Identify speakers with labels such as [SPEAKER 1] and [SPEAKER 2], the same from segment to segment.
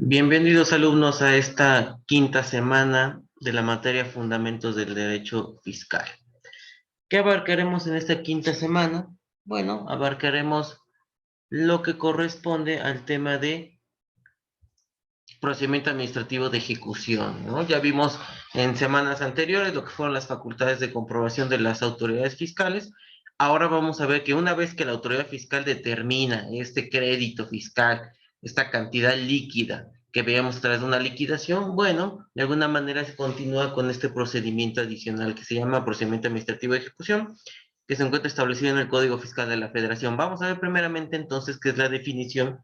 [SPEAKER 1] Bienvenidos alumnos a esta quinta semana de la materia Fundamentos del Derecho Fiscal. ¿Qué abarcaremos en esta quinta semana? Bueno, abarcaremos lo que corresponde al tema de procedimiento administrativo de ejecución, ¿no? Ya vimos en semanas anteriores lo que fueron las facultades de comprobación de las autoridades fiscales. Ahora vamos a ver que una vez que la autoridad fiscal determina este crédito fiscal, esta cantidad líquida que veamos tras de una liquidación, bueno, de alguna manera se continúa con este procedimiento adicional que se llama procedimiento administrativo de ejecución, que se encuentra establecido en el Código Fiscal de la Federación. Vamos a ver primeramente entonces qué es la definición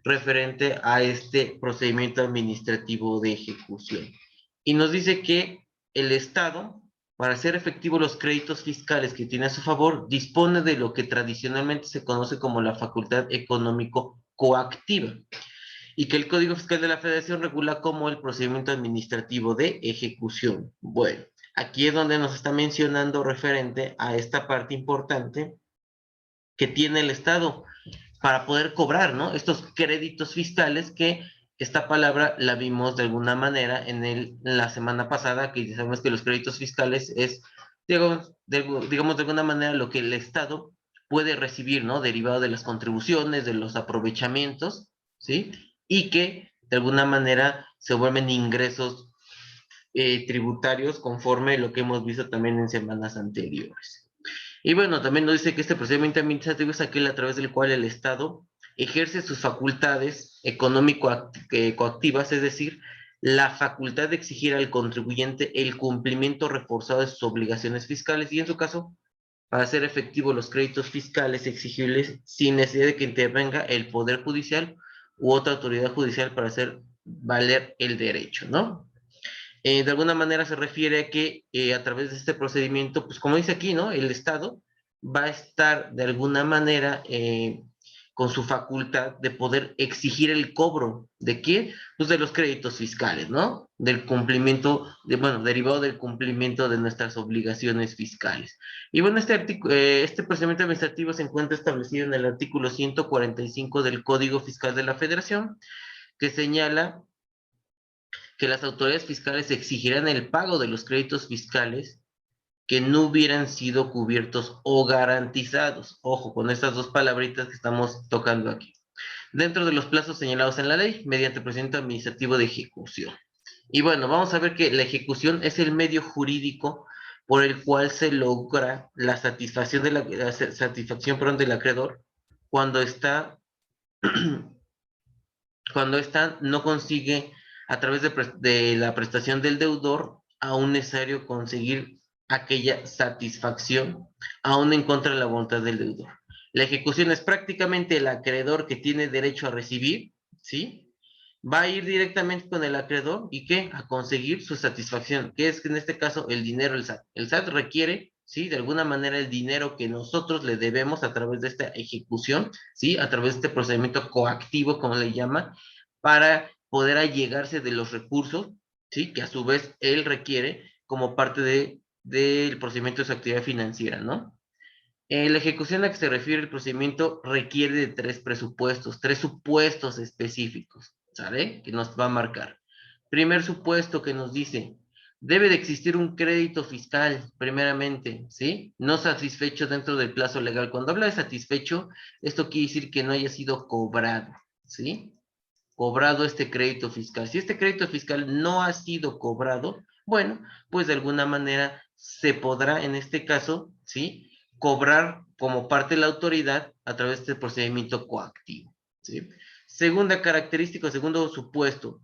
[SPEAKER 1] referente a este procedimiento administrativo de ejecución. Y nos dice que el Estado, para hacer efectivos los créditos fiscales que tiene a su favor, dispone de lo que tradicionalmente se conoce como la facultad económico coactiva, y que el Código Fiscal de la Federación regula como el procedimiento administrativo de ejecución. Bueno, aquí es donde nos está mencionando referente a esta parte importante que tiene el Estado para poder cobrar, ¿no? Estos créditos fiscales que esta palabra la vimos de alguna manera en la semana pasada, que sabemos que los créditos fiscales es, digamos, de alguna manera lo que el Estado puede recibir, ¿no? Derivado de las contribuciones, de los aprovechamientos, ¿sí? Y que de alguna manera se vuelven ingresos tributarios conforme lo que hemos visto también en semanas anteriores. Y bueno, también nos dice que este procedimiento administrativo es aquel a través del cual el Estado ejerce sus facultades económico-coactivas, es decir, la facultad de exigir al contribuyente el cumplimiento reforzado de sus obligaciones fiscales y, en su caso, para hacer efectivos los créditos fiscales exigibles sin necesidad de que intervenga el Poder Judicial u otra autoridad judicial para hacer valer el derecho, ¿no? De alguna manera se refiere a que a través de este procedimiento, pues como dice aquí, ¿no? El Estado va a estar de alguna manera con su facultad de poder exigir el cobro. ¿De qué? Pues de los créditos fiscales, ¿no? Del cumplimiento, bueno, derivado del cumplimiento de nuestras obligaciones fiscales. Y bueno, este procedimiento administrativo se encuentra establecido en el artículo 145 del Código Fiscal de la Federación, que señala que las autoridades fiscales exigirán el pago de los créditos fiscales que no hubieran sido cubiertos o garantizados. Ojo con estas dos palabritas que estamos tocando aquí. Dentro de los plazos señalados en la ley, mediante procedimiento administrativo de ejecución. Y bueno, vamos a ver que la ejecución es el medio jurídico por el cual se logra la satisfacción del acreedor cuando está cuando ésta no consigue a través de la prestación del deudor, aún necesario conseguir aquella satisfacción, aún en contra de la voluntad del deudor. La ejecución es prácticamente el acreedor que tiene derecho a recibir, ¿sí? Va a ir directamente con el acreedor y ¿qué? A conseguir su satisfacción, que es que en este caso el dinero del SAT. El SAT requiere, ¿sí? De alguna manera el dinero que nosotros le debemos a través de esta ejecución, ¿sí? A través de este procedimiento coactivo, como le llama, para poder allegarse de los recursos, ¿sí? Que a su vez él requiere como parte del procedimiento de su actividad financiera, ¿no? La ejecución a la que se refiere el procedimiento requiere de tres supuestos específicos, ¿sale? Que nos va a marcar. Primer supuesto que nos dice, debe de existir un crédito fiscal, primeramente, ¿sí? No satisfecho dentro del plazo legal. Cuando habla de satisfecho, esto quiere decir que no haya sido cobrado, ¿sí? Cobrado este crédito fiscal. Si este crédito fiscal no ha sido cobrado, bueno, pues de alguna manera se podrá, en este caso, ¿sí? Cobrar como parte de la autoridad a través de este procedimiento coactivo, ¿sí? Segunda característica, segundo supuesto,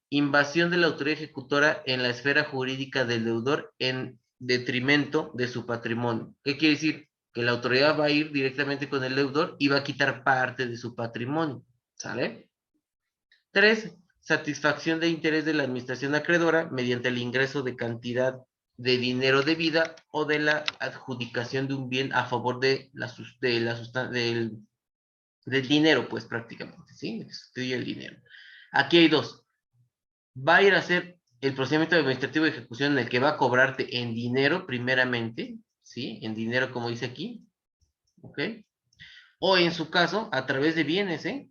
[SPEAKER 1] invasión de la autoridad ejecutora en la esfera jurídica del deudor en detrimento de su patrimonio. ¿Qué quiere decir? Que la autoridad va a ir directamente con el deudor y va a quitar parte de su patrimonio, ¿sale? 3. Satisfacción de interés de la administración acreedora mediante el ingreso de cantidad de dinero debida o de la adjudicación de un bien a favor del dinero, pues prácticamente, ¿sí? Sustituye el dinero. Aquí hay dos. Va a ir a hacer el procedimiento administrativo de ejecución en el que va a cobrarte en dinero primeramente, ¿sí? En dinero como dice aquí, ¿ok? O en su caso, a través de bienes, ¿eh?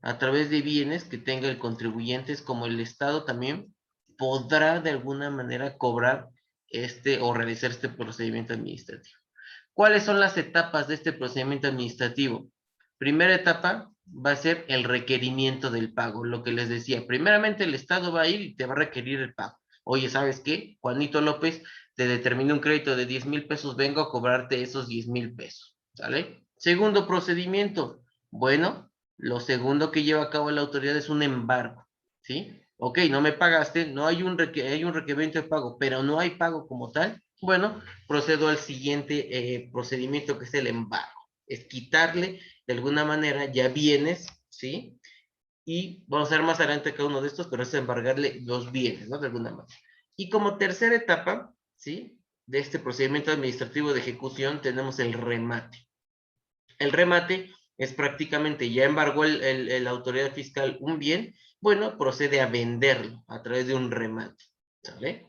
[SPEAKER 1] a través de bienes que tenga el contribuyente, es como el Estado también podrá de alguna manera cobrar o realizar este procedimiento administrativo. ¿Cuáles son las etapas de este procedimiento administrativo? Primera etapa va a ser el requerimiento del pago, lo que les decía. Primeramente el Estado va a ir y te va a requerir el pago. Oye, ¿sabes qué? Juanito López te determina un crédito de 10,000 pesos, vengo a cobrarte esos 10,000 pesos, ¿sale? Segundo procedimiento, bueno, lo segundo que lleva a cabo la autoridad es un embargo, ¿sí? Ok, no me pagaste, no hay hay un requerimiento de pago, pero no hay pago como tal. Bueno, procedo al siguiente procedimiento que es el embargo. Es quitarle de alguna manera ya bienes, ¿sí? Y vamos a ver más adelante cada uno de estos, pero es embargarle los bienes, ¿no? De alguna manera. Y como tercera etapa, ¿sí? De este procedimiento administrativo de ejecución tenemos el remate. El remate es prácticamente, ya embargó la autoridad fiscal un bien, bueno, procede a venderlo a través de un remate, ¿sale?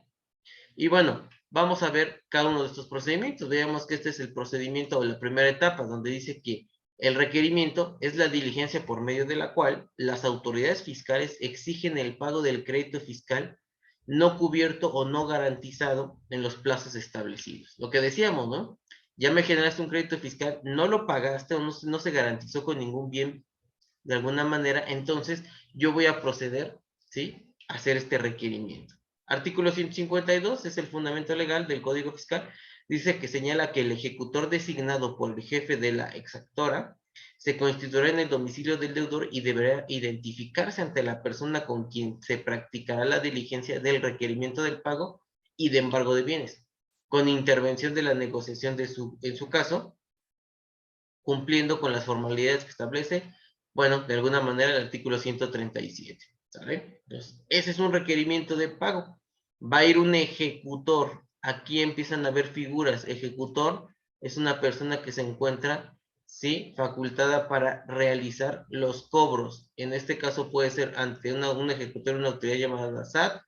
[SPEAKER 1] Y bueno, vamos a ver cada uno de estos procedimientos. Veamos que este es el procedimiento o la primera etapa, donde dice que el requerimiento es la diligencia por medio de la cual las autoridades fiscales exigen el pago del crédito fiscal no cubierto o no garantizado en los plazos establecidos. Lo que decíamos, ¿no? Ya me generaste un crédito fiscal, no lo pagaste o no se garantizó con ningún bien de alguna manera, entonces yo voy a proceder, ¿sí? A hacer este requerimiento. Artículo 152 es el fundamento legal del Código Fiscal. Dice que señala que el ejecutor designado por el jefe de la exactora se constituirá en el domicilio del deudor y deberá identificarse ante la persona con quien se practicará la diligencia del requerimiento del pago y de embargo de bienes, con intervención de la negociación en su caso, cumpliendo con las formalidades que establece, bueno, de alguna manera el artículo 137, ¿sale? Entonces, ese es un requerimiento de pago. Va a ir un ejecutor. Aquí empiezan a haber figuras. Ejecutor es una persona que se encuentra, ¿sí? Facultada para realizar los cobros. En este caso puede ser ante un ejecutor, una autoridad llamada SAT,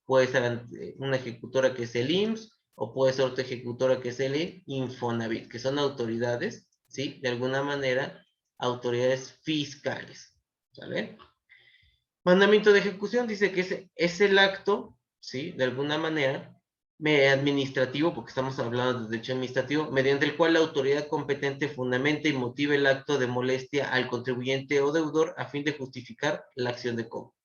[SPEAKER 1] puede ser ante una ejecutora que es el IMSS, o puede ser otra ejecutora que es el Infonavit, que son autoridades, ¿sí? De alguna manera, autoridades fiscales, ¿sale? Mandamiento de ejecución dice que es el acto, ¿sí? De alguna manera, administrativo, porque estamos hablando de derecho administrativo, mediante el cual la autoridad competente fundamenta y motiva el acto de molestia al contribuyente o deudor a fin de justificar la acción de cobro.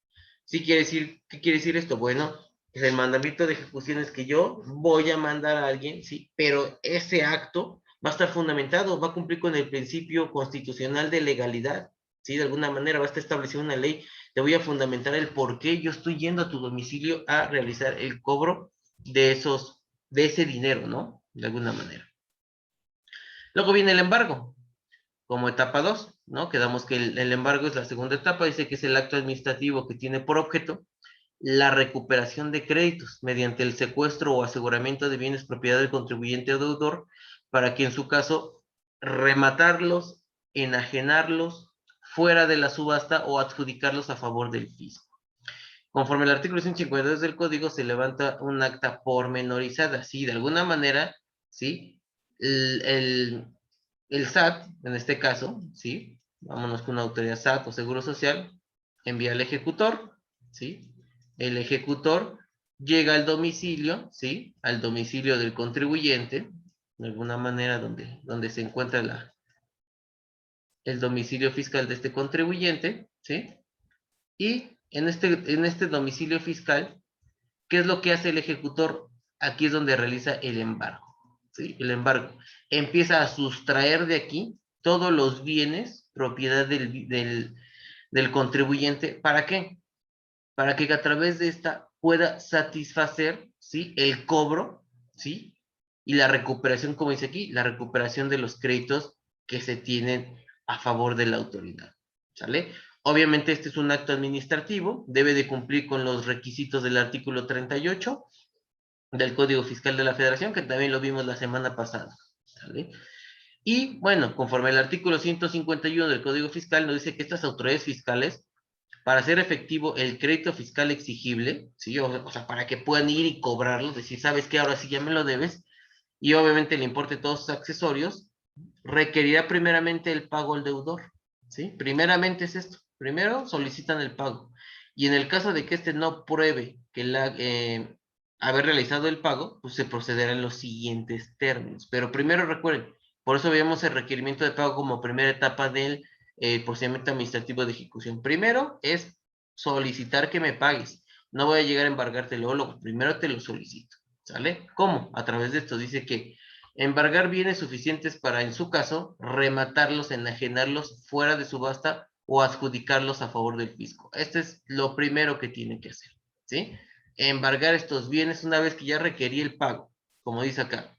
[SPEAKER 1] ¿Sí quiere decir, qué quiere decir esto? Bueno, el mandamiento de ejecución es que yo voy a mandar a alguien, sí, pero ese acto va a estar fundamentado, va a cumplir con el principio constitucional de legalidad, sí, de alguna manera va a estar establecido una ley, te voy a fundamentar el por qué yo estoy yendo a tu domicilio a realizar el cobro de ese dinero, ¿no? De alguna manera. Luego viene el embargo, como etapa 2, ¿no? Quedamos que el embargo es la segunda etapa, dice que es el acto administrativo que tiene por objeto la recuperación de créditos mediante el secuestro o aseguramiento de bienes propiedad del contribuyente o deudor para que en su caso rematarlos, enajenarlos fuera de la subasta o adjudicarlos a favor del fisco. Conforme al artículo 152 del código se levanta un acta pormenorizada, ¿sí? De alguna manera, ¿sí? El SAT, en este caso, ¿sí? Vámonos con una autoridad SAT o Seguro Social, envía al ejecutor, ¿sí? El ejecutor llega al domicilio, ¿sí? Al domicilio del contribuyente, de alguna manera donde se encuentra el domicilio fiscal de este contribuyente, ¿sí? Y en este domicilio fiscal, ¿qué es lo que hace el ejecutor? Aquí es donde realiza el embargo, ¿sí? El embargo. Empieza a sustraer de aquí todos los bienes, propiedad del contribuyente. ¿Para qué? Para que a través de esta pueda satisfacer, ¿sí? El cobro, ¿sí? Y la recuperación, como dice aquí, la recuperación de los créditos que se tienen a favor de la autoridad, ¿sale? Obviamente este es un acto administrativo, debe de cumplir con los requisitos del artículo 38 del Código Fiscal de la Federación, que también lo vimos la semana pasada, ¿sale? Y bueno, conforme al artículo 151 del Código Fiscal, nos dice que estas autoridades fiscales, para hacer efectivo el crédito fiscal exigible, ¿sí? O sea, para que puedan ir y cobrarlo, decir, ¿sabes qué? Ahora sí ya me lo debes, y obviamente el importe de todos sus accesorios, requerirá primeramente el pago al deudor, ¿sí? Primeramente es esto, Primero solicitan el pago. Y en el caso de que éste no pruebe que haber realizado el pago, pues se procederá en los siguientes términos. Pero primero recuerden, por eso veamos el requerimiento de pago como primera etapa del procedimiento administrativo de ejecución. Primero es solicitar que me pagues. No voy a llegar a embargarte luego, primero te lo solicito. ¿Sale? ¿Cómo? A través de esto dice que embargar bienes suficientes para, en su caso, rematarlos, enajenarlos fuera de subasta o adjudicarlos a favor del fisco. Este es lo primero que tiene que hacer, ¿sí? Embargar estos bienes una vez que ya requerí el pago, como dice acá.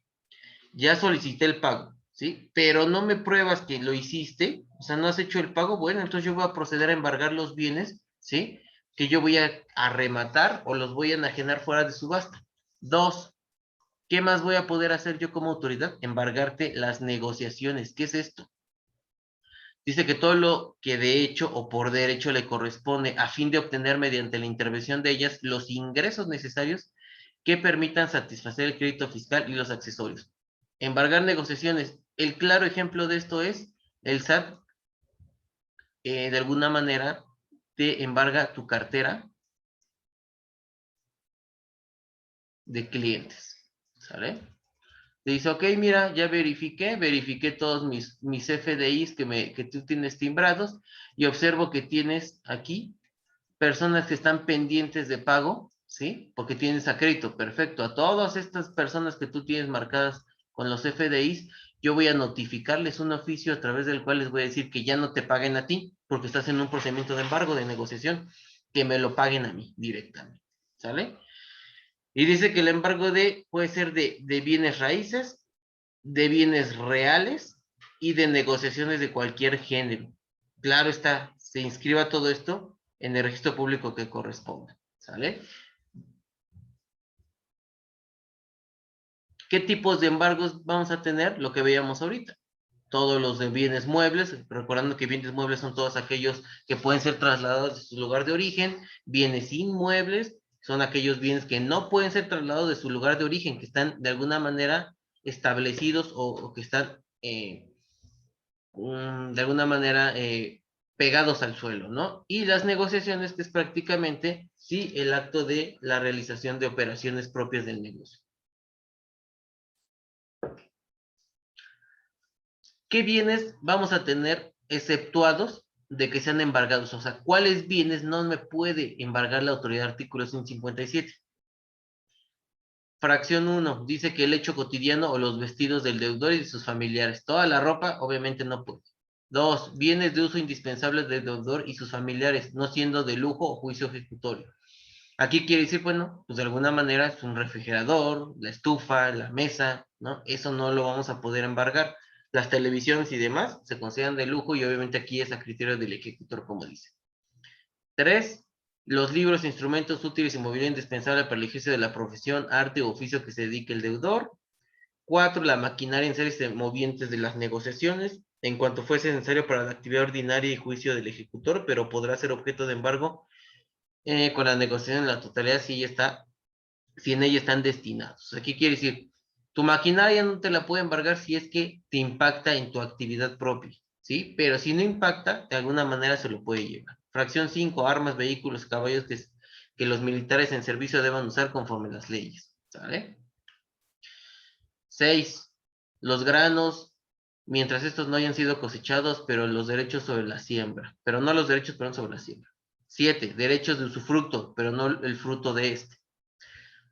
[SPEAKER 1] Ya solicité el pago, ¿sí? Pero no me pruebas que lo hiciste, o sea, no has hecho el pago, bueno, entonces yo voy a proceder a embargar los bienes, ¿sí? Que yo voy a rematar o los voy a enajenar fuera de subasta. Dos, ¿qué más voy a poder hacer yo como autoridad? Embargarte las negociaciones. ¿Qué es esto? Dice que todo lo que de hecho o por derecho le corresponde a fin de obtener mediante la intervención de ellas los ingresos necesarios que permitan satisfacer el crédito fiscal y los accesorios. Embargar negociaciones. El claro ejemplo de esto es el SAT, de alguna manera, te embarga tu cartera de clientes. ¿Sale? Te dice, ok, mira, ya verifiqué todos mis FDIs que tú tienes timbrados y observo que tienes aquí personas que están pendientes de pago, ¿sí? Porque tienes a crédito, perfecto. A todas estas personas que tú tienes marcadas con los FDIs, yo voy a notificarles un oficio a través del cual les voy a decir que ya no te paguen a ti, porque estás en un procedimiento de embargo, de negociación, que me lo paguen a mí directamente, ¿sale? Y dice que el embargo puede ser de bienes raíces, de bienes reales y de negociaciones de cualquier género. Claro está, se inscriba todo esto en el registro público que corresponda, ¿sale? ¿Qué tipos de embargos vamos a tener? Lo que veíamos ahorita. Todos los de bienes muebles, recordando que bienes muebles son todos aquellos que pueden ser trasladados de su lugar de origen. Bienes inmuebles son aquellos bienes que no pueden ser trasladados de su lugar de origen, que están de alguna manera establecidos o que están de alguna manera pegados al suelo, ¿no? Y las negociaciones, que es prácticamente, sí, el acto de la realización de operaciones propias del negocio. ¿Qué bienes vamos a tener exceptuados de que sean embargados? O sea, ¿cuáles bienes no me puede embargar la autoridad? Artículo 157. Fracción 1, dice que el hecho cotidiano o los vestidos del deudor y de sus familiares. Toda la ropa, obviamente, no puede. 2, bienes de uso indispensable del deudor y sus familiares, no siendo de lujo o juicio ejecutorio. Aquí quiere decir, bueno, pues de alguna manera es un refrigerador, la estufa, la mesa, ¿no? Eso no lo vamos a poder embargar. Las televisiones y demás se consideran de lujo y obviamente aquí es a criterio del ejecutor, como dice. 3, los libros, instrumentos útiles y mobiliario indispensable para el ejercicio de la profesión, arte o oficio que se dedique el deudor. 4, la maquinaria en series movientes de las negociaciones, en cuanto fuese necesario para la actividad ordinaria y juicio del ejecutor, pero podrá ser objeto de embargo con la negociación en la totalidad si en ella están destinados. ¿Qué quiere decir? Tu maquinaria no te la puede embargar si es que te impacta en tu actividad propia, ¿sí? Pero si no impacta, de alguna manera se lo puede llevar. Fracción 5, armas, vehículos, caballos que los militares en servicio deban usar conforme las leyes, ¿sale? 6, los granos, mientras estos no hayan sido cosechados, pero los derechos sobre la siembra, pero no los derechos, perdón, sobre la siembra. 7, derechos de usufructo, pero no el fruto de este.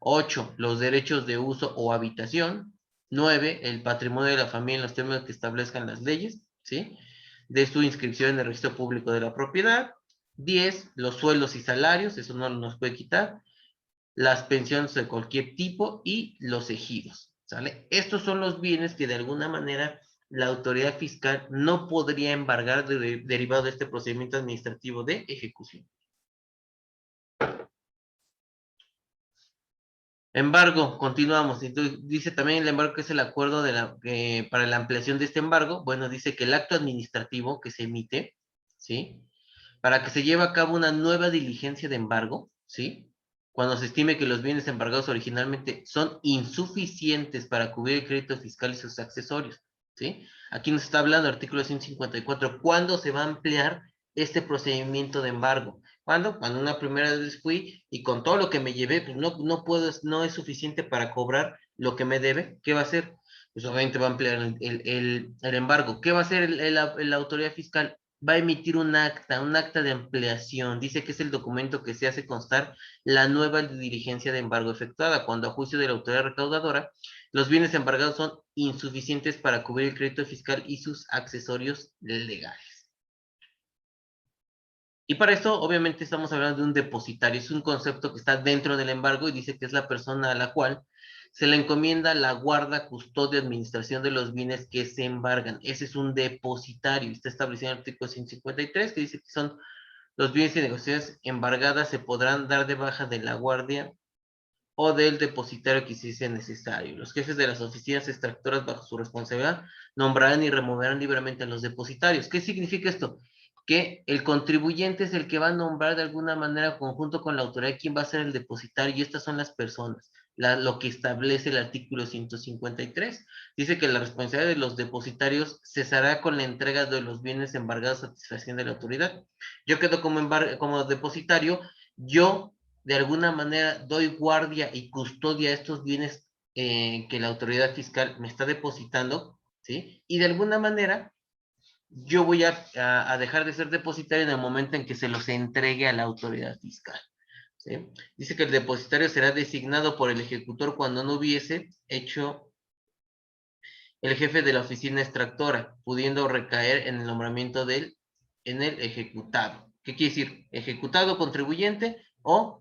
[SPEAKER 1] 8, los derechos de uso o habitación. 9, el patrimonio de la familia en los términos que establezcan las leyes, ¿sí? De su inscripción en el registro público de la propiedad. 10, los sueldos y salarios, eso no nos puede quitar. Las pensiones de cualquier tipo y los ejidos, ¿sale? Estos son los bienes que de alguna manera la autoridad fiscal no podría embargar derivado de este procedimiento administrativo de ejecución. Embargo, continuamos. Entonces, dice también el embargo que es el acuerdo para la ampliación de este embargo. Bueno, dice que el acto administrativo que se emite, ¿sí? Para que se lleve a cabo una nueva diligencia de embargo, ¿sí? Cuando se estime que los bienes embargados originalmente son insuficientes para cubrir el crédito fiscal y sus accesorios, ¿sí? Aquí nos está hablando artículo 154, ¿cuándo se va a ampliar este procedimiento de embargo. ¿Cuándo? Cuando una primera vez fui y con todo lo que me llevé, pues no puedo, no es suficiente para cobrar lo que me debe. ¿Qué va a hacer? Pues obviamente va a ampliar el embargo. ¿Qué va a hacer la autoridad fiscal? Va a emitir un acta de ampliación. Dice que es el documento que se hace constar la nueva diligencia de embargo efectuada, cuando a juicio de la autoridad recaudadora, los bienes embargados son insuficientes para cubrir el crédito fiscal y sus accesorios legales. Y para esto, obviamente, estamos hablando de un depositario. Es un concepto que está dentro del embargo y dice que es la persona a la cual se le encomienda la guarda, custodia, administración de los bienes que se embargan. Ese es un depositario. Está establecido en el artículo 153, que dice que son los bienes y negociaciones embargadas se podrán dar de baja de la guardia o del depositario que sí sea necesario. Los jefes de las oficinas extractoras bajo su responsabilidad nombrarán y removerán libremente a los depositarios. ¿Qué significa esto? Que el contribuyente es el que va a nombrar de alguna manera conjunto con la autoridad quién va a ser el depositario y estas son las personas. Lo que establece el artículo 153. Dice que la responsabilidad de los depositarios cesará con la entrega de los bienes embargados a satisfacción de la autoridad. Yo quedo como depositario, yo de alguna manera doy guardia y custodia a estos bienes que la autoridad fiscal me está depositando, ¿sí? Y de alguna manera yo voy a dejar de ser depositario en el momento en que se los entregue a la autoridad fiscal, ¿sí? Dice que el depositario será designado por el ejecutor cuando no hubiese hecho el jefe de la oficina extractora, pudiendo recaer en el nombramiento en el ejecutado. ¿Qué quiere decir? Ejecutado contribuyente o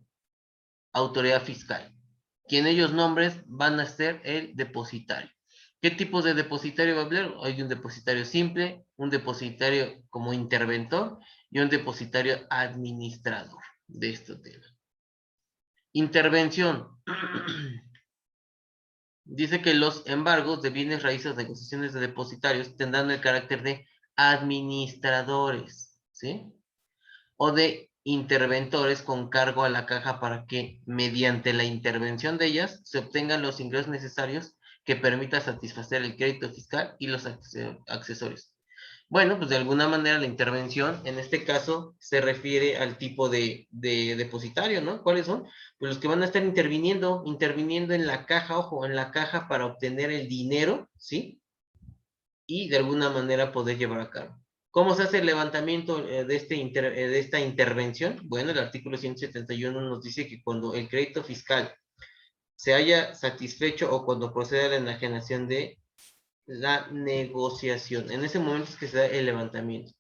[SPEAKER 1] autoridad fiscal. Quien ellos nombres van a ser el depositario. ¿Qué tipos de depositario va a haber? Hay un depositario simple, un depositario como interventor y un depositario administrador de este tema. Intervención. Dice que los embargos de bienes raíces, negociaciones de depositarios tendrán el carácter de administradores, ¿sí? O de interventores con cargo a la caja para que, mediante la intervención de ellas, se obtengan los ingresos necesarios que permita satisfacer el crédito fiscal y los accesorios. Bueno, pues de alguna manera la intervención, en este caso, se refiere al tipo de depositario, ¿no? ¿Cuáles son? Pues los que van a estar interviniendo en la caja, ojo, en la caja para obtener el dinero, ¿sí? Y de alguna manera poder llevar a cabo. ¿Cómo se hace el levantamiento de esta intervención? Bueno, el artículo 171 nos dice que cuando el crédito fiscal se haya satisfecho o cuando proceda a la enajenación de la negociación, en ese momento es que se da el levantamiento.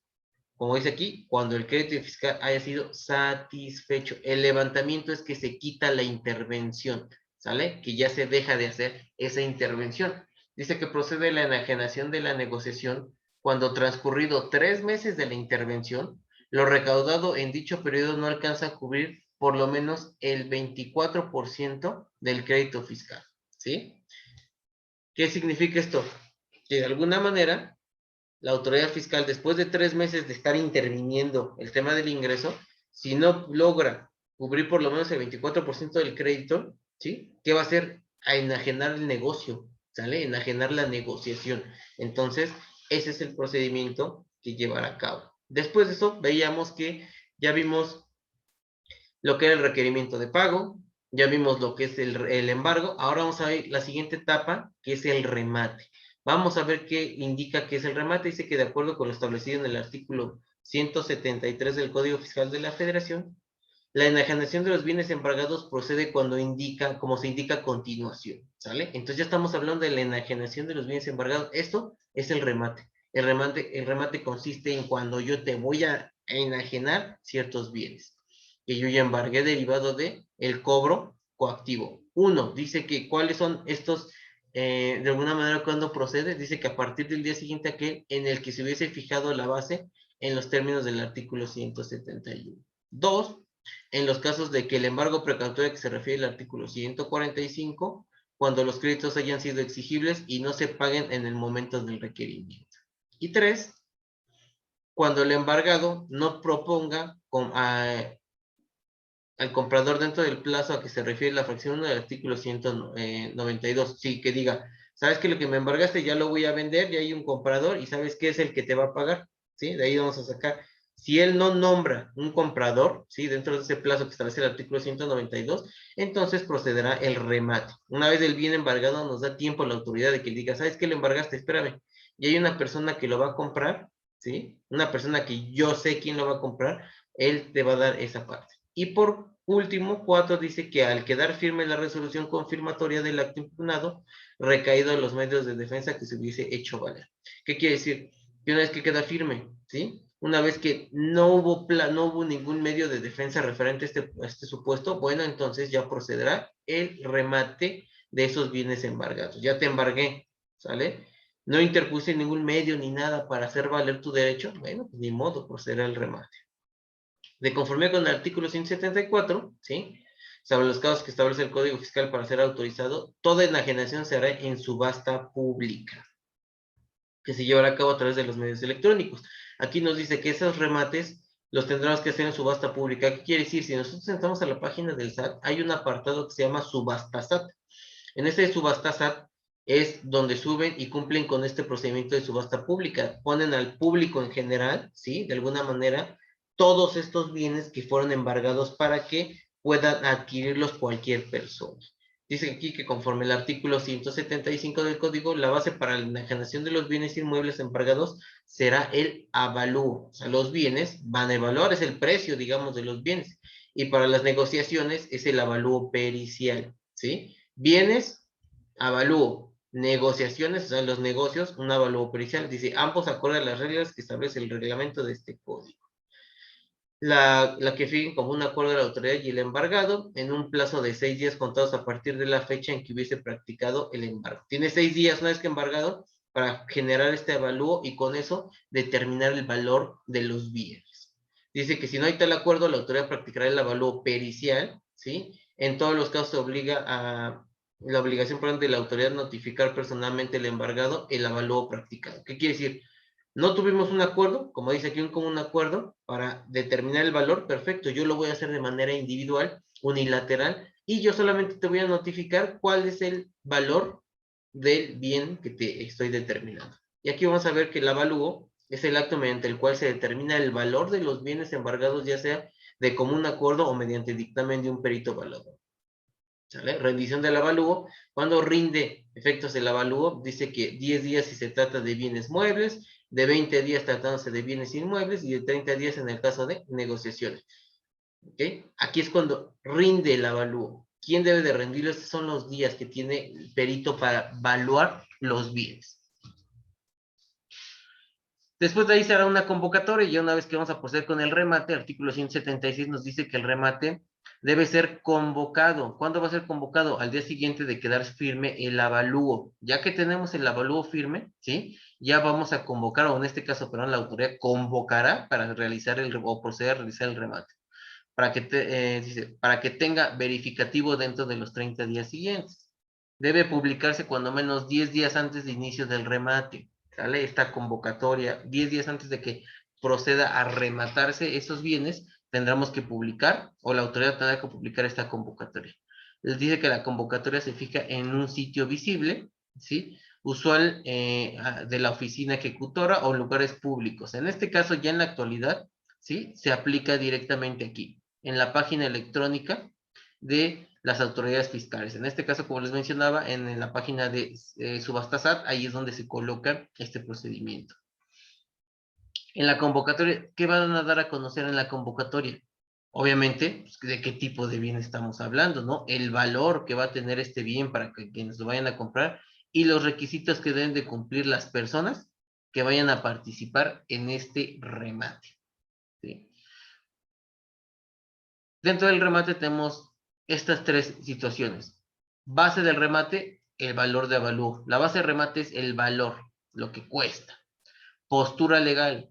[SPEAKER 1] Como dice aquí, cuando el crédito fiscal haya sido satisfecho. El levantamiento es que se quita la intervención, ¿sale? Que ya se deja de hacer esa intervención. Dice que procede la enajenación de la negociación cuando transcurrido 3 meses de la intervención, lo recaudado en dicho periodo no alcanza a cubrir por lo menos el 24% del crédito fiscal, ¿sí? ¿Qué significa esto? Que de alguna manera la autoridad fiscal, después de 3 meses de estar interviniendo el tema del ingreso, si no logra cubrir por lo menos el 24% del crédito, ¿sí? ¿Qué va a hacer? A enajenar el negocio, ¿sale? Enajenar la negociación. Entonces, ese es el procedimiento que llevará a cabo. Después de eso, veíamos que ya vimos lo que era el requerimiento de pago, ya vimos lo que es el embargo, ahora vamos a ver la siguiente etapa, que es el remate. Vamos a ver qué indica que es el remate. Dice que de acuerdo con lo establecido en el artículo 173 del Código Fiscal de la Federación, la enajenación de los bienes embargados procede cuando indica, como se indica a continuación, ¿sale? Entonces ya estamos hablando de la enajenación de los bienes embargados. Esto es el remate. El remate consiste en cuando yo te voy a enajenar ciertos bienes que yo ya embargué derivado de el cobro coactivo. Uno, dice que cuáles son estos, de alguna manera, cuando procede, dice que a partir del día siguiente aquel en el que se hubiese fijado la base en los términos del artículo 171. Dos, en los casos de que el embargo precautorio que se refiere al artículo 145, cuando los créditos hayan sido exigibles y no se paguen en el momento del requerimiento. Y tres, cuando el embargado no proponga al comprador dentro del plazo a que se refiere la fracción 1 del artículo 192. Sí, que diga, ¿sabes que lo que me embargaste ya lo voy a vender? Ya hay un comprador y ¿sabes qué es el que te va a pagar? ¿Sí? De ahí vamos a sacar. Si él no nombra un comprador, ¿sí? Dentro de ese plazo que establece el artículo 192, entonces procederá el remate. Una vez el bien embargado, nos da tiempo a la autoridad de que diga, ¿sabes qué le embargaste? Espérame. Y hay una persona que lo va a comprar, ¿sí? Una persona que yo sé quién lo va a comprar, él te va a dar esa parte. Y por último, 4 dice que al quedar firme la resolución confirmatoria del acto impugnado, recaído en los medios de defensa que se hubiese hecho valer. ¿Qué quiere decir? Que una vez que queda firme, ¿sí? Una vez que no hubo ningún medio de defensa referente a este supuesto, bueno, entonces ya procederá el remate de esos bienes embargados. Ya te embargué, ¿sale? No interpuse ningún medio ni nada para hacer valer tu derecho, bueno, pues ni modo, procederá el remate. De conformidad con el artículo 174, ¿sí? Sobre los casos que establece el Código Fiscal para ser autorizado, toda enajenación se hará en subasta pública, que se llevará a cabo a través de los medios electrónicos. Aquí nos dice que esos remates los tendremos que hacer en subasta pública. ¿Qué quiere decir? Si nosotros entramos a la página del SAT, hay un apartado que se llama Subasta SAT. En este Subasta SAT es donde suben y cumplen con este procedimiento de subasta pública. Ponen al público en general, ¿sí? De alguna manera, todos estos bienes que fueron embargados para que puedan adquirirlos cualquier persona. Dice aquí que conforme el artículo 175 del Código, la base para la enajenación de los bienes inmuebles embargados será el avalúo. O sea, los bienes van a evaluar, es el precio, digamos, de los bienes. Y para las negociaciones es el avalúo pericial, ¿sí? Bienes, avalúo. Negociaciones, o sea, los negocios, un avalúo pericial. Dice, ambos acorde a las reglas que establece el reglamento de este código. La que fijen como un acuerdo de la autoridad y el embargado en un plazo de 6 días contados a partir de la fecha en que hubiese practicado el embargo. Tiene 6 días una vez que embargado para generar este avalúo y con eso determinar el valor de los bienes. Dice que si no hay tal acuerdo, la autoridad practicará el avalúo pericial, ¿sí? En todos los casos se obliga a la obligación por ejemplo, de la autoridad notificar personalmente el embargado el avalúo practicado. ¿Qué quiere decir? No tuvimos un acuerdo, como dice aquí, un común acuerdo para determinar el valor, perfecto, yo lo voy a hacer de manera individual, unilateral, y yo solamente te voy a notificar cuál es el valor del bien que te estoy determinando. Y aquí vamos a ver que el avalúo es el acto mediante el cual se determina el valor de los bienes embargados, ya sea de común acuerdo o mediante dictamen de un perito evaluador. ¿Sale? Rendición del avalúo. Cuando rinde efectos el avalúo, dice que 10 días si se trata de bienes muebles, de 20 días tratándose de bienes inmuebles y de 30 días en el caso de negociaciones. ¿Okay? Aquí es cuando rinde el avalúo. ¿Quién debe de rendirlo? Estos son los días que tiene el perito para evaluar los bienes. Después de ahí se hará una convocatoria y ya una vez que vamos a proceder con el remate, el artículo 176 nos dice que el remate debe ser convocado. ¿Cuándo va a ser convocado? Al día siguiente de quedar firme el avalúo. Ya que tenemos el avalúo firme, ¿sí? Ya vamos a convocar, o en este caso, perdón, la autoridad convocará para realizar o proceder a realizar el remate. Dice, para que tenga verificativo dentro de los 30 días siguientes. Debe publicarse cuando menos 10 días antes de inicio del remate. ¿Sale? Esta convocatoria, 10 días antes de que proceda a rematarse esos bienes, tendremos que publicar, o la autoridad tendrá que publicar esta convocatoria. Les dice que la convocatoria se fija en un sitio visible, ¿sí? Usual de la oficina ejecutora o lugares públicos. En este caso, ya en la actualidad, ¿sí? Se aplica directamente aquí, en la página electrónica de las autoridades fiscales. En este caso, como les mencionaba, en la página de Subasta SAT, ahí es donde se coloca este procedimiento. En la convocatoria, ¿qué van a dar a conocer en la convocatoria? Obviamente, pues, de qué tipo de bien estamos hablando, ¿no? El valor que va a tener este bien para que quienes lo vayan a comprar y los requisitos que deben de cumplir las personas que vayan a participar en este remate, ¿sí? Dentro del remate tenemos estas tres situaciones. Base del remate, el valor de avalúo. La base de remate es el valor, lo que cuesta. Postura legal.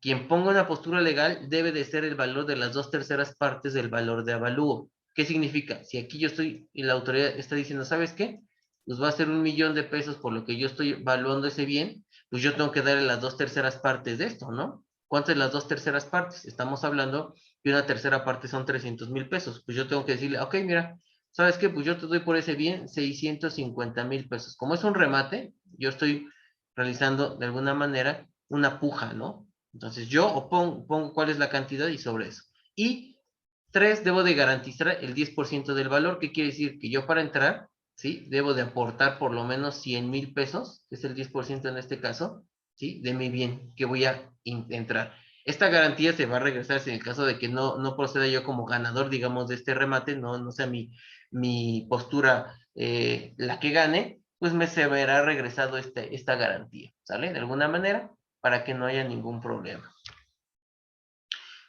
[SPEAKER 1] Quien ponga una postura legal debe de ser el valor de las 2/3 partes del valor de avalúo. ¿Qué significa? Si aquí yo estoy y la autoridad está diciendo, ¿sabes qué? Nos va a hacer 1,000,000 de pesos por lo que yo estoy evaluando ese bien, pues yo tengo que darle las 2/3 partes de esto, ¿no? ¿Cuántas son las 2/3 partes? Estamos hablando que una tercera parte son 300,000 pesos. Pues yo tengo que decirle, ok, mira, ¿sabes qué? Pues yo te doy por ese bien 650,000 pesos. Como es un remate, yo estoy realizando de alguna manera una puja, ¿no? Entonces yo pongo cuál es la cantidad y sobre eso. Y 3, debo de garantizar el 10% del valor, que quiere decir que yo para entrar, ¿sí? Debo de aportar por lo menos 100,000 pesos, que es el 10% en este caso, ¿sí? De mi bien que voy a entrar. Esta garantía se va a regresar si en el caso de que no proceda yo como ganador, digamos, de este remate, no sea mi postura la que gane, pues me se verá regresado esta garantía, ¿sale? De alguna manera, para que no haya ningún problema.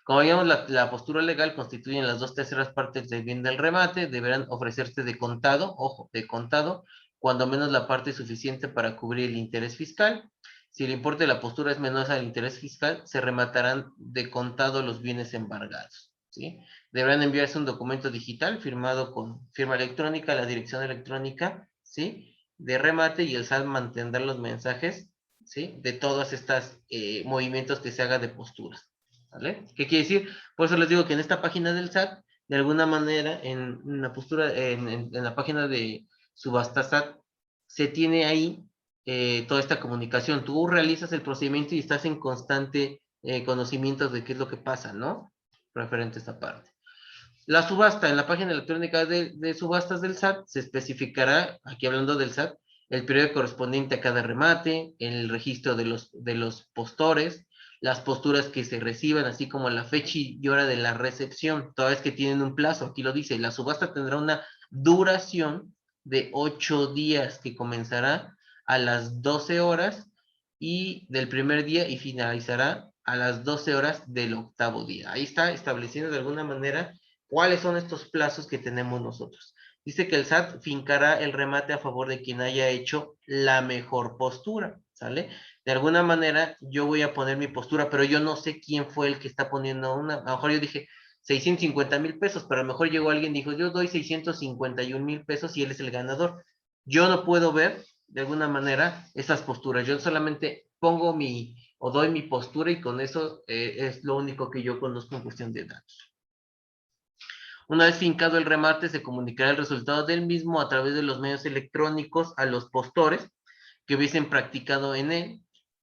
[SPEAKER 1] Como veíamos, la postura legal constituyen las 2/3 del bien del remate, deberán ofrecerse de contado, ojo, de contado, cuando menos la parte suficiente para cubrir el interés fiscal. Si el importe de la postura es menor al interés fiscal, se rematarán de contado los bienes embargados, ¿sí? Deberán enviarse un documento digital firmado con firma electrónica a la dirección electrónica, ¿sí? De remate, y el SAT mantendrá los mensajes, ¿sí? De todos estos movimientos que se haga de posturas. ¿Vale? ¿Qué quiere decir? Por eso les digo que en esta página del SAT, de alguna manera, en la postura, en la página de Subasta SAT, se tiene ahí toda esta comunicación. Tú realizas el procedimiento y estás en constante conocimiento de qué es lo que pasa, ¿no? Referente a esta parte. La subasta, en la página electrónica de subastas del SAT, se especificará, aquí hablando del SAT, el periodo correspondiente a cada remate, el registro de los postores, las posturas que se reciban, así como la fecha y hora de la recepción, toda vez que tienen un plazo, aquí lo dice, la subasta tendrá una duración de 8 días que comenzará a las 12 horas y del primer día y finalizará a las 12 horas del octavo día. Ahí está estableciendo de alguna manera cuáles son estos plazos que tenemos nosotros. Dice que el SAT fincará el remate a favor de quien haya hecho la mejor postura, ¿sale? De alguna manera yo voy a poner mi postura, pero yo no sé quién fue el que está poniendo una, a lo mejor yo dije 650,000 pesos, pero a lo mejor llegó alguien y dijo, yo doy 651,000 pesos y él es el ganador. Yo no puedo ver de alguna manera esas posturas, yo solamente pongo o doy mi postura y con eso es lo único que yo conozco en cuestión de datos. Una vez fincado el remate, se comunicará el resultado del mismo a través de los medios electrónicos a los postores que hubiesen practicado en él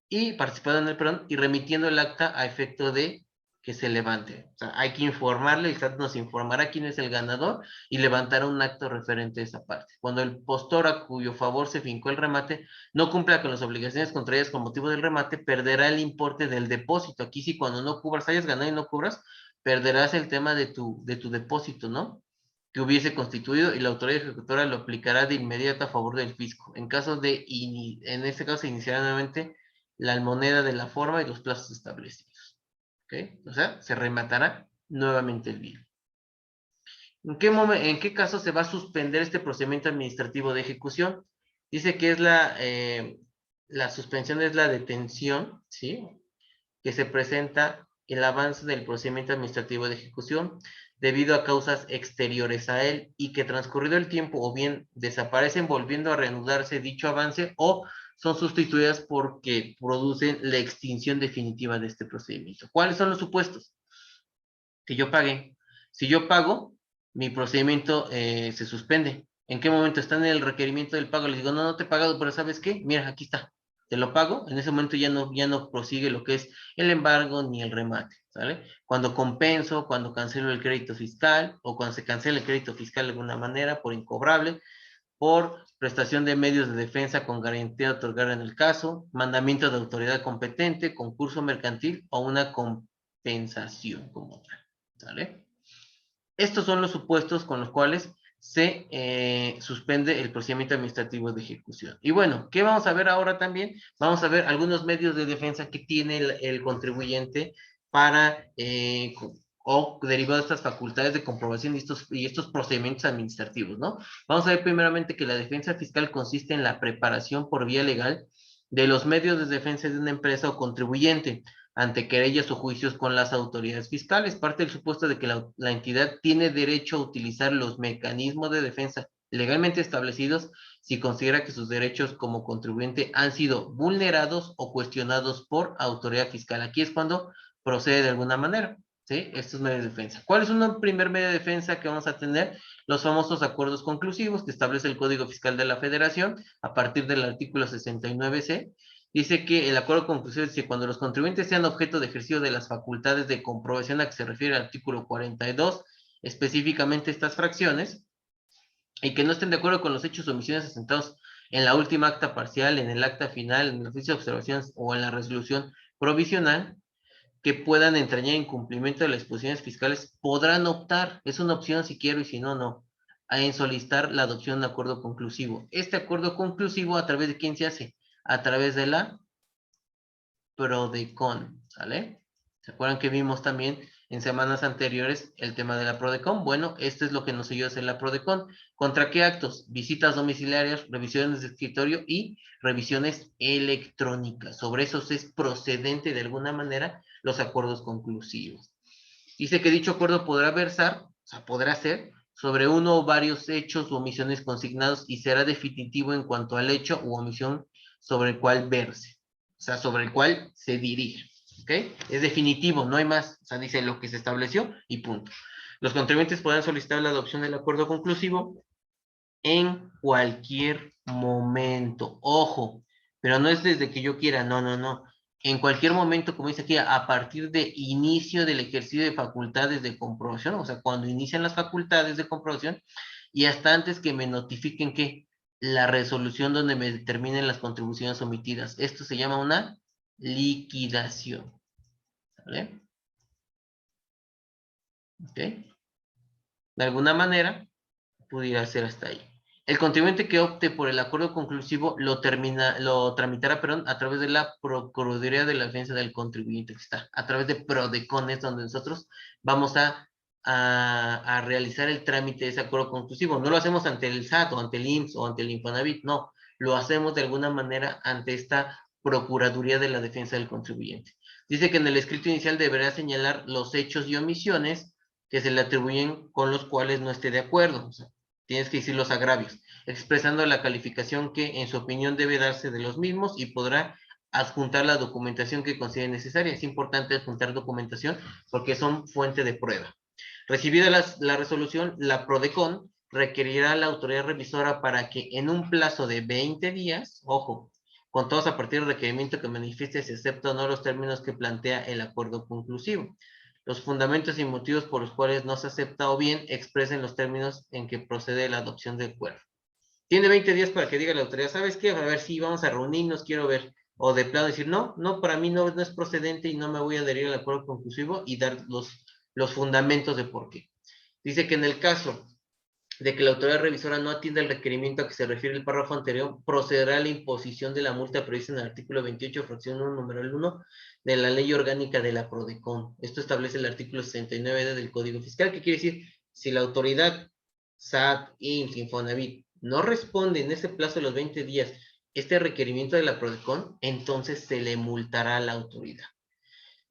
[SPEAKER 1] y participado en el, perdón, y remitiendo el acta a efecto de que se levante. O sea, hay que informarle, el SAT nos informará quién es el ganador y levantará un acto referente a esa parte. Cuando el postor a cuyo favor se fincó el remate no cumpla con las obligaciones contraídas con motivo del remate, perderá el importe del depósito. Aquí sí, cuando no cubras, hayas ganado y no cubras, perderás el tema de tu depósito, ¿no? Que hubiese constituido y la autoridad ejecutora lo aplicará de inmediato a favor del fisco. En caso de, en este caso, se iniciará nuevamente la moneda de la forma y los plazos establecidos. ¿Ok? O sea, se rematará nuevamente el bien. ¿En qué caso se va a suspender este procedimiento administrativo de ejecución? Dice que es la suspensión es la detención, ¿sí? Que se presenta el avance del procedimiento administrativo de ejecución debido a causas exteriores a él y que transcurrido el tiempo o bien desaparecen volviendo a reanudarse dicho avance o son sustituidas porque producen la extinción definitiva de este procedimiento. ¿Cuáles son los supuestos? Que yo pague. Si yo pago, mi procedimiento se suspende. ¿En qué momento está en el requerimiento del pago? Les digo, no te he pagado, pero ¿sabes qué? Mira, aquí está. Te lo pago. En ese momento ya no prosigue lo que es el embargo ni el remate, ¿sale? Cuando compenso, cuando cancelo el crédito fiscal o cuando se cancela el crédito fiscal de alguna manera por incobrable, por prestación de medios de defensa con garantía de otorgar en el caso, mandamiento de autoridad competente, concurso mercantil o una compensación como tal. ¿Sale? Estos son los supuestos con los cuales se suspende el procedimiento administrativo de ejecución. Y bueno, ¿qué vamos a ver ahora también? Vamos a ver algunos medios de defensa que tiene el contribuyente para, o derivado de estas facultades de comprobación y estos procedimientos administrativos, ¿no? Vamos a ver primeramente que la defensa fiscal consiste en la preparación por vía legal de los medios de defensa de una empresa o contribuyente, ante querellas o juicios con las autoridades fiscales. Parte del supuesto de que la entidad tiene derecho a utilizar los mecanismos de defensa legalmente establecidos si considera que sus derechos como contribuyente han sido vulnerados o cuestionados por autoridad fiscal. Aquí es cuando procede de alguna manera, ¿sí? Estos medios de defensa. ¿Cuál es un primer medio de defensa que vamos a tener? Los famosos acuerdos conclusivos que establece el Código Fiscal de la Federación a partir del artículo 69C, Dice que el acuerdo conclusivo dice cuando los contribuyentes sean objeto de ejercicio de las facultades de comprobación a que se refiere el artículo 42, específicamente estas fracciones, y que no estén de acuerdo con los hechos o omisiones asentados en la última acta parcial, en el acta final, en el oficio de observaciones o en la resolución provisional, que puedan entrañar incumplimiento de las disposiciones fiscales, podrán optar, es una opción si quiero y si no, no, en solicitar la adopción de acuerdo conclusivo. Este acuerdo conclusivo, ¿a través de quién se hace? A través de la PRODECON, ¿sale? ¿Se acuerdan que vimos también en semanas anteriores el tema de la PRODECON? Bueno, esto es lo que nos ayuda a hacer la PRODECON. ¿Contra qué actos? Visitas domiciliarias, revisiones de escritorio y revisiones electrónicas. Sobre eso es procedente de alguna manera los acuerdos conclusivos. Dice que dicho acuerdo podrá versar, o sea, podrá ser, sobre uno o varios hechos u omisiones consignados y será definitivo en cuanto al hecho u omisión sobre el cual verse, o sea, sobre el cual se dirige, ¿ok? Es definitivo, no hay más, o sea, dice lo que se estableció y punto. Los contribuyentes podrán solicitar la adopción del acuerdo conclusivo en cualquier momento, ojo, pero no es desde que yo quiera, no, no, no. En cualquier momento, como dice aquí, a partir de inicio del ejercicio de facultades de comprobación, o sea, cuando inician las facultades de comprobación, y hasta antes que me notifiquen que la resolución donde me determinen las contribuciones omitidas. Esto se llama una liquidación. ¿Vale? ¿Ok? De alguna manera, pudiera ser hasta ahí. El contribuyente que opte por el acuerdo conclusivo lo tramitará, perdón, a través de la Procuraduría de la Defensa del Contribuyente, que está a través de PRODECON, es donde nosotros vamos a realizar el trámite de ese acuerdo conclusivo. No lo hacemos ante el SAT o ante el IMSS o ante el Infonavit, no, lo hacemos de alguna manera ante esta Procuraduría de la Defensa del Contribuyente. Dice que en el escrito inicial deberá señalar los hechos y omisiones que se le atribuyen con los cuales no esté de acuerdo. O sea, tienes que decir los agravios, expresando la calificación que en su opinión debe darse de los mismos y podrá adjuntar la documentación que considere necesaria. Es importante adjuntar documentación porque son fuente de prueba. Recibida la resolución, la PRODECON requerirá a la autoridad revisora para que en un plazo de 20 días, ojo, con todos a partir del requerimiento que manifieste si acepta o no los términos que plantea el acuerdo conclusivo. Los fundamentos y motivos por los cuales no se acepta o bien expresen los términos en que procede la adopción del acuerdo. Tiene 20 días para que diga la autoridad, ¿sabes qué? A ver si vamos a reunirnos, quiero ver. O de plano decir, no, no, para mí no, no es procedente y no me voy a adherir al acuerdo conclusivo y dar los fundamentos de por qué. Dice que en el caso de que la autoridad revisora no atienda el requerimiento a que se refiere el párrafo anterior, procederá a la imposición de la multa prevista en el artículo 28, fracción 1, número 1 de la Ley Orgánica de la PRODECON. Esto establece el artículo 69 del Código Fiscal, que quiere decir, si la autoridad SAT, IMSS, Infonavit no responde en ese plazo de los 20 días este requerimiento de la PRODECON, entonces se le multará a la autoridad.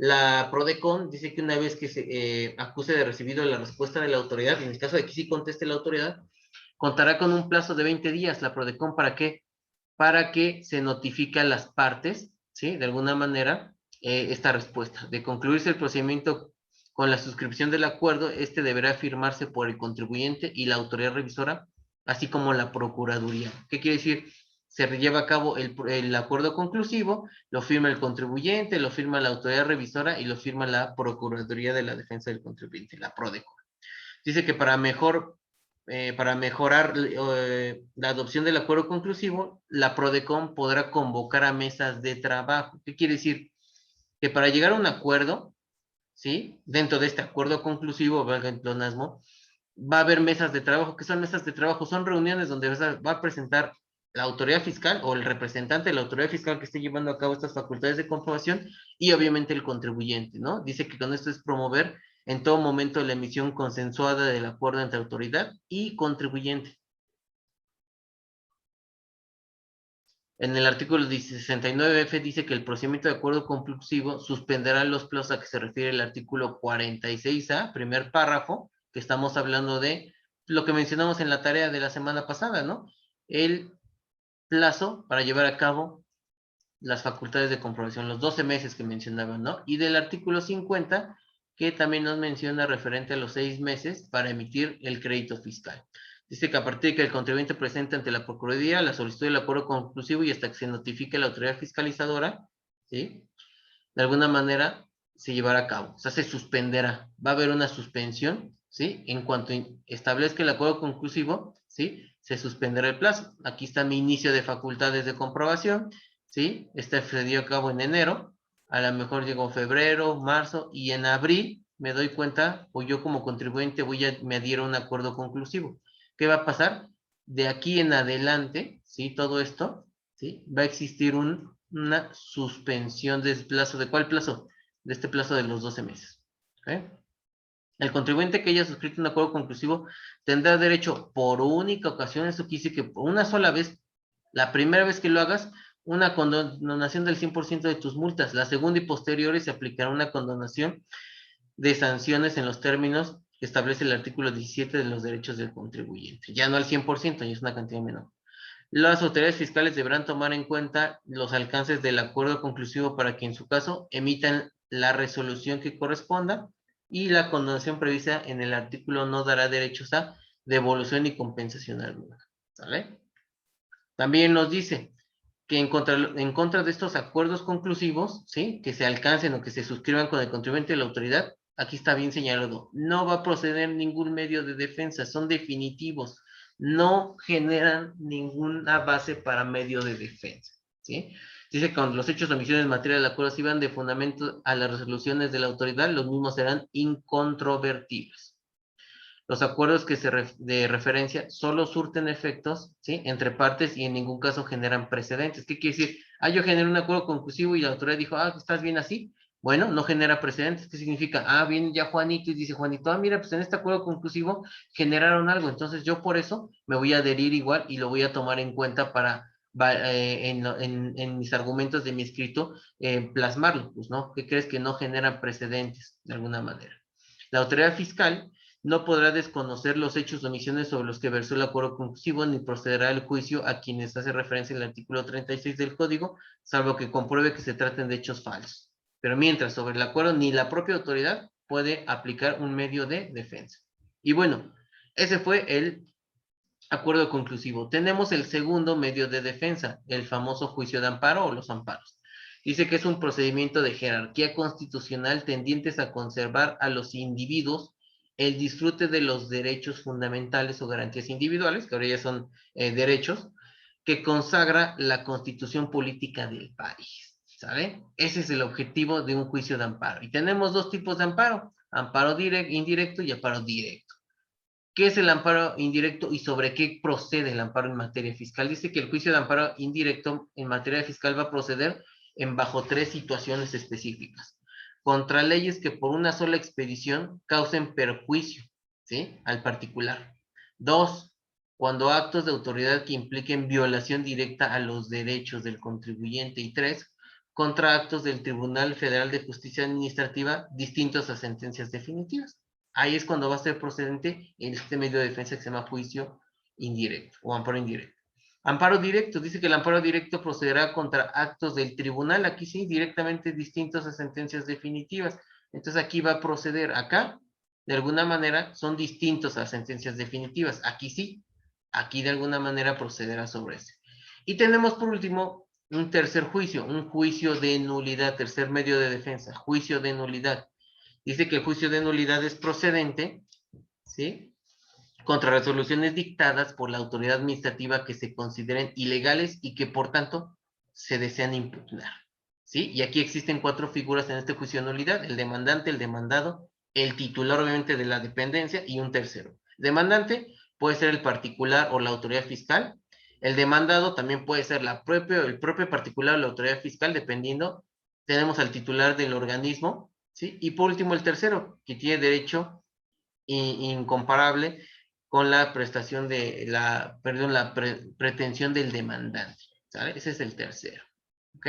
[SPEAKER 1] La PRODECON dice que una vez que se acuse de recibido la respuesta de la autoridad, en el caso de que sí conteste la autoridad, contará con un plazo de 20 días la PRODECON. ¿Para qué? Para que se notifique a las partes, ¿sí? De alguna manera, esta respuesta. De concluirse el procedimiento con la suscripción del acuerdo, este deberá firmarse por el contribuyente y la autoridad revisora, así como la Procuraduría. ¿Qué quiere decir? Se lleva a cabo el acuerdo conclusivo, lo firma el contribuyente, lo firma la autoridad revisora y lo firma la Procuraduría de la Defensa del Contribuyente, la PRODECON. Dice que para mejorar la adopción del acuerdo conclusivo, la PRODECON podrá convocar a mesas de trabajo. ¿Qué quiere decir? Que para llegar a un acuerdo, ¿sí? Dentro de este acuerdo conclusivo, valga el pleonasmo, va a haber mesas de trabajo. ¿Qué son mesas de trabajo? Son reuniones donde va a presentar la autoridad fiscal o el representante de la autoridad fiscal que esté llevando a cabo estas facultades de comprobación y obviamente el contribuyente, ¿no? Dice que con esto es promover en todo momento la emisión consensuada del acuerdo entre autoridad y contribuyente. En el artículo 69F dice que el procedimiento de acuerdo conclusivo suspenderá los plazos a que se refiere el artículo 46A, primer párrafo, que estamos hablando de lo que mencionamos en la tarea de la semana pasada, ¿no? El plazo para llevar a cabo las facultades de comprobación, los 12 meses que mencionaban, ¿no? Y del artículo 50, que también nos menciona referente a los 6 meses para emitir el crédito fiscal. Dice que a partir de que el contribuyente presente ante la Procuraduría la solicitud del acuerdo conclusivo y hasta que se notifique a la autoridad fiscalizadora, ¿sí? De alguna manera se llevará a cabo, o sea, se suspenderá, va a haber una suspensión, ¿sí? En cuanto establezca el acuerdo conclusivo, ¿sí? Se suspenderá el plazo. Aquí está mi inicio de facultades de comprobación, ¿sí? Este se dio a cabo en enero, a lo mejor llegó febrero, marzo, y en abril me doy cuenta, o yo como contribuyente me adhiero a un acuerdo conclusivo. ¿Qué va a pasar? De aquí en adelante, ¿sí? Todo esto, ¿sí? Va a existir una suspensión del plazo. ¿De cuál plazo? De este plazo de los 12 meses. ¿Okay? El contribuyente que haya suscrito un acuerdo conclusivo tendrá derecho por única ocasión, eso quiere decir que por una sola vez, la primera vez que lo hagas, una condonación del 100% de tus multas. La segunda y posteriores se aplicará una condonación de sanciones en los términos que establece el artículo 17 de los derechos del contribuyente. Ya no al 100%, ya es una cantidad menor. Las autoridades fiscales deberán tomar en cuenta los alcances del acuerdo conclusivo para que en su caso emitan la resolución que corresponda y la condonación prevista en el artículo no dará derechos a devolución y compensación alguna. ¿Sale? También nos dice que en contra de estos acuerdos conclusivos, ¿sí? Que se alcancen o que se suscriban con el contribuyente de la autoridad, aquí está bien señalado, no va a proceder ningún medio de defensa, son definitivos, no generan ninguna base para medio de defensa, ¿sí? Dice que cuando los hechos o omisiones en materia del acuerdo sirvan de fundamento a las resoluciones de la autoridad, los mismos serán incontrovertibles. Los acuerdos que de referencia solo surten efectos, ¿sí? Entre partes y en ningún caso generan precedentes. ¿Qué quiere decir? Yo generé un acuerdo conclusivo y la autoridad dijo, ¿estás bien así? Bueno, no genera precedentes. ¿Qué significa? Viene ya Juanito y dice Juanito, mira, pues en este acuerdo conclusivo generaron algo, entonces yo por eso me voy a adherir igual y lo voy a tomar en cuenta para en mis argumentos de mi escrito plasmarlo, pues, ¿no? ¿Qué crees que no generan precedentes de alguna manera? La autoridad fiscal no podrá desconocer los hechos o omisiones sobre los que versó el acuerdo conclusivo ni procederá al juicio a quienes hace referencia el artículo 36 del Código, salvo que compruebe que se traten de hechos falsos. Pero mientras, sobre el acuerdo, ni la propia autoridad puede aplicar un medio de defensa. Y bueno, ese fue el acuerdo conclusivo. Tenemos el segundo medio de defensa, el famoso juicio de amparo o los amparos. Dice que es un procedimiento de jerarquía constitucional tendientes a conservar a los individuos el disfrute de los derechos fundamentales o garantías individuales, que ahora ya son derechos, que consagra la constitución política del país. ¿Sabe? Ese es el objetivo de un juicio de amparo. Y tenemos dos tipos de amparo, amparo indirecto y amparo directo. ¿Qué es el amparo indirecto y sobre qué procede el amparo en materia fiscal? Dice que el juicio de amparo indirecto en materia fiscal va a proceder bajo tres situaciones específicas. Contra leyes que por una sola expedición causen perjuicio, ¿sí? Al particular. 2, cuando actos de autoridad que impliquen violación directa a los derechos del contribuyente. Y 3, contra actos del Tribunal Federal de Justicia Administrativa distintos a sentencias definitivas. Ahí es cuando va a ser procedente en este medio de defensa que se llama juicio indirecto o amparo indirecto. Amparo directo, dice que el amparo directo procederá contra actos del tribunal, aquí sí, directamente distintos a sentencias definitivas. Entonces aquí va a proceder, acá, de alguna manera, son distintos a sentencias definitivas. Aquí sí, aquí de alguna manera procederá sobre ese. Y tenemos por último un tercer juicio, un juicio de nulidad, tercer medio de defensa, juicio de nulidad. Dice que el juicio de nulidad es procedente, ¿sí? Contra resoluciones dictadas por la autoridad administrativa que se consideren ilegales y que por tanto se desean impugnar, ¿sí? Y aquí existen cuatro figuras en este juicio de nulidad, el demandante, el demandado, el titular obviamente de la dependencia y un tercero. Demandante puede ser el particular o la autoridad fiscal, el demandado también puede ser el propio particular o la autoridad fiscal, dependiendo. Tenemos al titular del organismo, ¿sí? Y por último el tercero, que tiene derecho incomparable con la prestación de la pretensión del demandante, ¿sale? Ese es el tercero, ¿ok?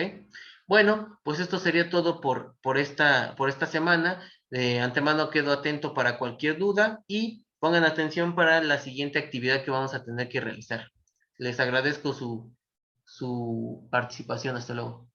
[SPEAKER 1] Bueno, pues esto sería todo por esta semana. De antemano quedo atento para cualquier duda y pongan atención para la siguiente actividad que vamos a tener que realizar. Les agradezco su participación. Hasta luego.